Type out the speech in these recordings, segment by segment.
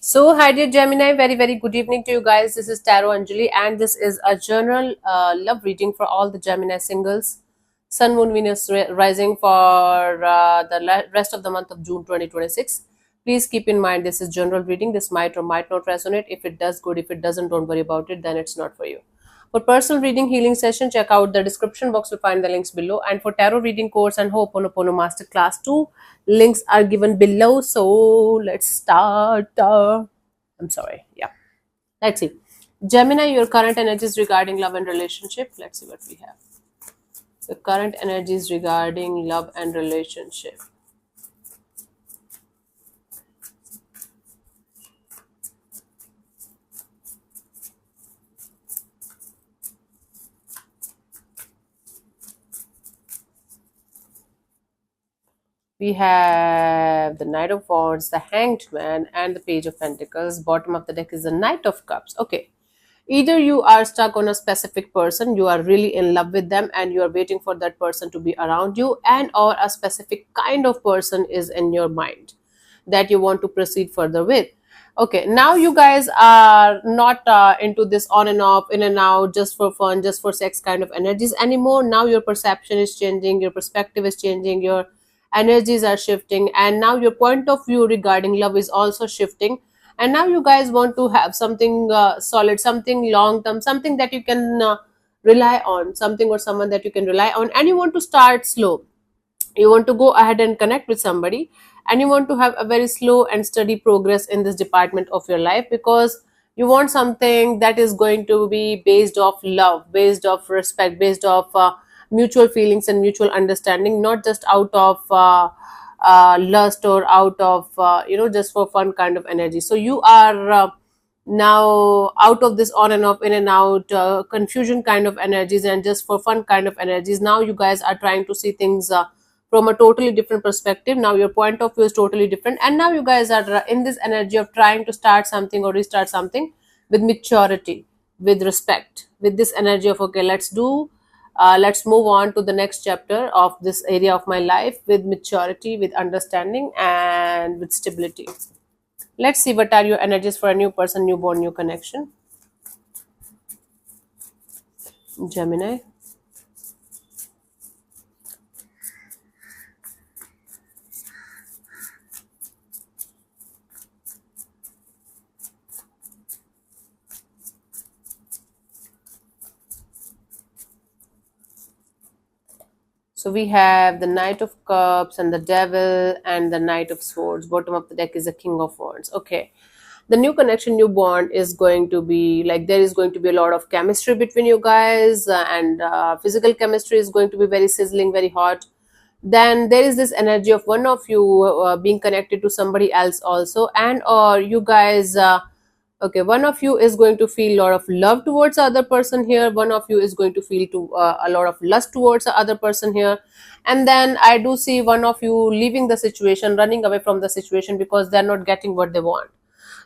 So, hi dear Gemini, very good evening to you guys. This is Tarot Anjali, and this is a general love reading for all the Gemini singles. Sun, Moon, Venus rising for the rest of the month of June 2026. Please keep in mind this is general reading. This might or might not resonate. If it does, good. If it doesn't, don't worry about it. Then it's not for you. For personal reading healing session, check out the description box to find the links below. And for tarot reading course and Ho'oponopono masterclass, two links are given below. So let's start. I'm sorry. Yeah. Let's see. Gemini, your current energies regarding love and relationship. Let's see what we have. The current energies regarding love and relationship. We have the Knight of Wands, the Hanged Man, and the Page of Pentacles. Bottom of the deck is the Knight of Cups. Okay. Either you are stuck on a specific person, you are really in love with them and you are waiting for that person to be around you, and or a specific kind of person is in your mind that you want to proceed further with. Okay, now you guys are not into this on and off, in and out, just for fun, just for sex kind of energies anymore. Now your perception is changing, your perspective is changing, your energies are shifting, and now your point of view regarding love is also shifting. And now you guys want to have something solid, something long term, something that you can rely on, something or someone that you can rely on, and you want to start slow. You want to go ahead and connect with somebody, and you want to have a very slow and steady progress in this department of your life, because you want something that is going to be based off love, based off respect, based off mutual feelings and mutual understanding, not just out of lust or out of just for fun kind of energy. So you are now out of this on and off, in and out, confusion kind of energies and just for fun kind of energies. Now you guys are trying to see things from a totally different perspective. Now your point of view is totally different, and now you guys are in this energy of trying to start something or restart something with maturity, with respect, with this energy of, okay, let's move on to the next chapter of this area of my life with maturity, with understanding, and with stability. Let's see what are your energies for a new person, newborn, new connection. Gemini. So we have the Knight of Cups and the Devil and the Knight of Swords. Bottom of the deck is the King of Wands. Okay. The new connection, new bond is going to be like there is going to be a lot of chemistry between you guys, and physical chemistry is going to be very sizzling, very hot. Then there is this energy of one of you being connected to somebody else also, and or you guys okay, one of you is going to feel a lot of love towards the other person here, one of you is going to feel a lot of lust towards the other person here. And then I do see one of you leaving the situation, running away from the situation because they're not getting what they want.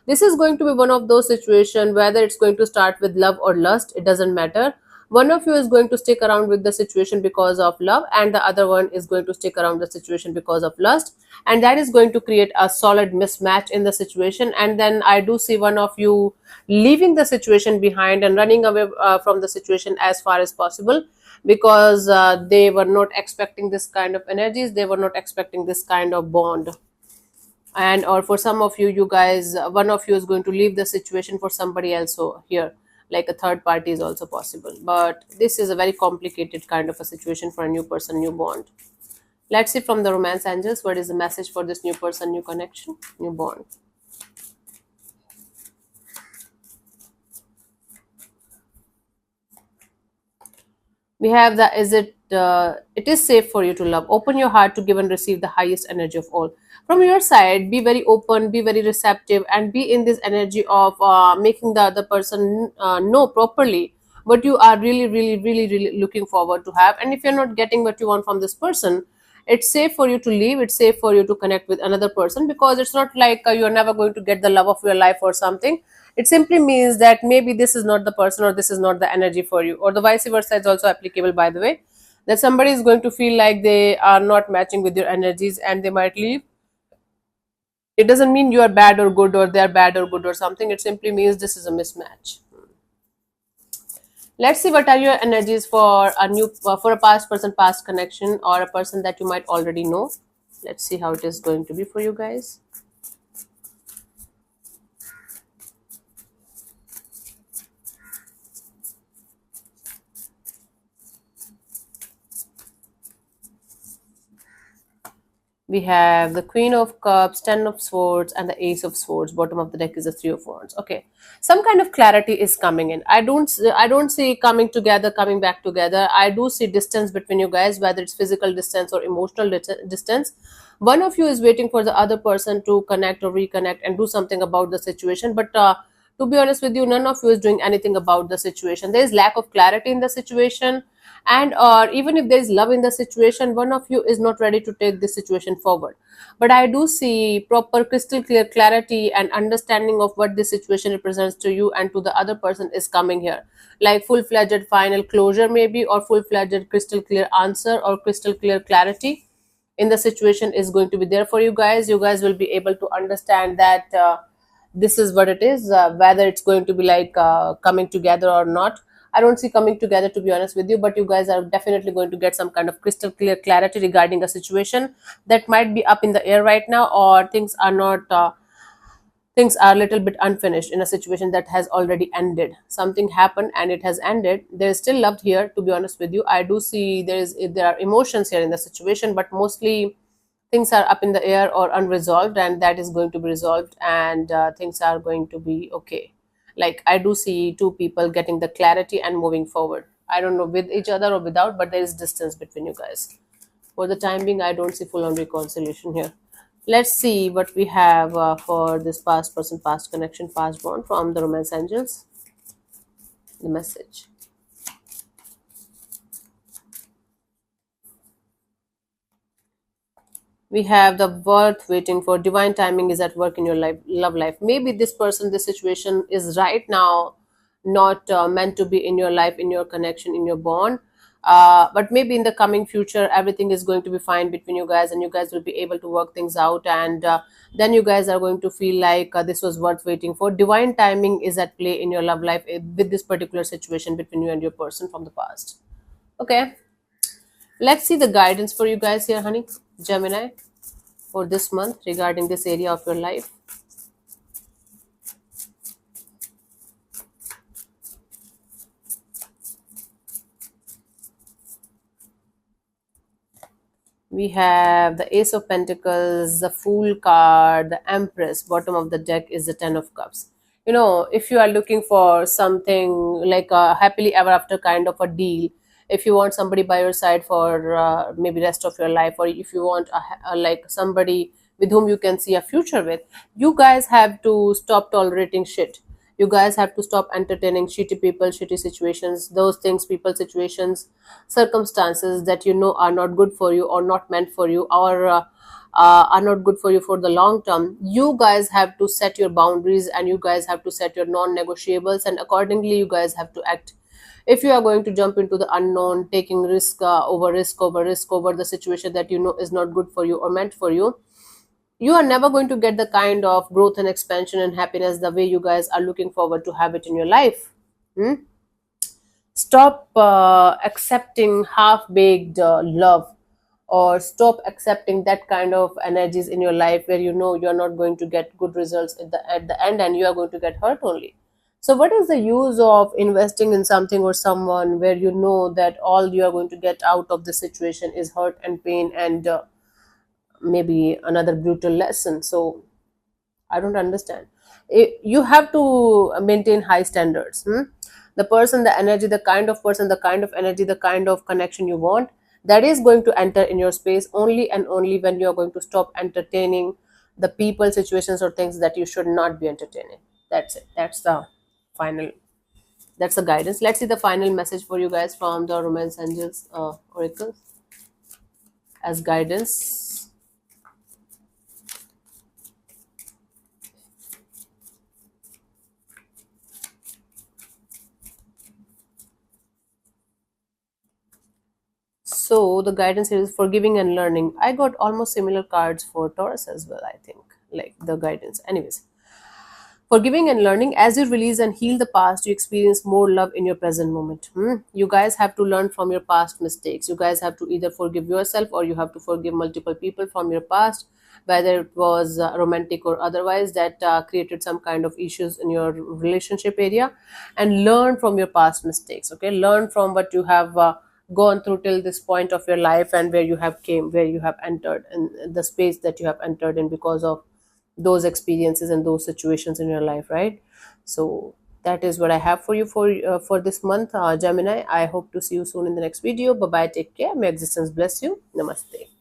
This is going to be one of those situations, whether it's going to start with love or lust, it doesn't matter. One of you is going to stick around with the situation because of love, and the other one is going to stick around the situation because of lust, and that is going to create a solid mismatch in the situation. And then I do see one of you leaving the situation behind and running away from the situation as far as possible, because they were not expecting this kind of energies, they were not expecting this kind of bond. And or for some of you, you guys, one of you is going to leave the situation for somebody else. So here, like a third party is also possible, but this is a very complicated kind of a situation for a new person, new bond. Let's see from the romance angels, what is the message for this new person, new connection, new bond. We have the, is it it is safe for you to love. Open your heart to give and receive the highest energy of all. From your side, be very open, be very receptive, and be in this energy of making the other person know properly what you are really looking forward to have. And if you're not getting what you want from this person, it's safe for you to leave, it's safe for you to connect with another person, because it's not like you're never going to get the love of your life or something. It simply means that maybe this is not the person, or this is not the energy for you, or the vice versa is also applicable, by the way, that somebody is going to feel like they are not matching with your energies and they might leave. It doesn't mean you are bad or good, or they are bad or good or something. It simply means this is a mismatch. Let's see what are your energies for a new for a past person, past connection, or a person that you might already know. Let's see how it is going to be for you guys. We have the Queen of Cups, Ten of Swords, and the Ace of Swords. Bottom of the deck is the Three of Wands. Okay, some kind of clarity is coming in. I don't see coming together, coming back together. I do see distance between you guys, whether it's physical distance or emotional distance. One of you is waiting for the other person to connect or reconnect and do something about the situation. But to be honest with you, none of you is doing anything about the situation. There is lack of clarity in the situation, and or even if there is love in the situation, one of you is not ready to take this situation forward. But I do see proper crystal clear clarity and understanding of what this situation represents to you and to the other person is coming here, like full-fledged final closure maybe, or full-fledged crystal clear answer, or crystal clear clarity in the situation is going to be there for you guys. You guys will be able to understand that this is what it is, whether it's going to be like coming together or not. I don't see coming together, to be honest with you, but you guys are definitely going to get some kind of crystal clear clarity regarding a situation that might be up in the air right now, or things are not things are a little bit unfinished in a situation that has already ended. Something happened and it has ended. There is still love here, to be honest with you. I do see there are emotions here in the situation, but mostly things are up in the air or unresolved, and that is going to be resolved, and things are going to be okay. Like, I do see two people getting the clarity and moving forward. I don't know with each other or without, but there is distance between you guys. For the time being, I don't see full on reconciliation here. Let's see what we have for this past person, past connection, past bond from the romance angels. The message. We have the worth waiting for. Divine timing is at work in your life, love life. Maybe this person, this situation is right now not meant to be in your life, in your connection, in your bond, but maybe in the coming future everything is going to be fine between you guys, and you guys will be able to work things out, and then you guys are going to feel like this was worth waiting for. Divine timing is at play in your love life with this particular situation between you and your person from the past. Okay, let's see the guidance for you guys here, honey. Gemini, for this month regarding this area of your life. We have the Ace of Pentacles, the Fool card, the Empress. Bottom of the deck is the Ten of Cups. You know, if you are looking for something like a happily ever after kind of a deal, if you want somebody by your side for maybe rest of your life, or if you want like somebody with whom you can see a future with, you guys have to stop tolerating shit. You guys have to stop entertaining shitty people, shitty situations, those things, people, situations, circumstances that you know are not good for you, or not meant for you, or are not good for you for the long term. You guys have to set your boundaries, and you guys have to set your non-negotiables, and accordingly you guys have to act. If you are going to jump into the unknown, taking risk over the situation that you know is not good for you or meant for you, you are never going to get the kind of growth and expansion and happiness the way you guys are looking forward to have it in your life. Hmm? Stop accepting half-baked love, or stop accepting that kind of energies in your life where you know you're not going to get good results at the end, and you are going to get hurt only. So what is the use of investing in something or someone where you know that all you are going to get out of the situation is hurt and pain, and maybe another brutal lesson? So I don't understand. You have to maintain high standards. The person, the energy, the kind of person, the kind of energy, the kind of connection you want, that is going to enter in your space only and only when you are going to stop entertaining the people, situations, or things that you should not be entertaining. That's it. That's the final. That's the guidance. Let's see the final message for you guys from the Romance Angels Oracle as guidance. So the guidance here is forgiving and learning. I got almost similar cards for Taurus as well, I think. like the guidance. Anyways, forgiving and learning, as you release and heal the past, you experience more love in your present moment. You guys have to learn from your past mistakes. You guys have to either forgive yourself or you have to forgive multiple people from your past, whether it was romantic or otherwise, that created some kind of issues in your relationship area, and learn from your past mistakes. Okay, learn from what you have gone through till this point of your life, and where you have entered, and the space that you have entered in because of those experiences and those situations in your life, right? So that is what I have for you for this month, Gemini. I hope to see you soon in the next video. Bye bye, take care, may existence bless you, namaste.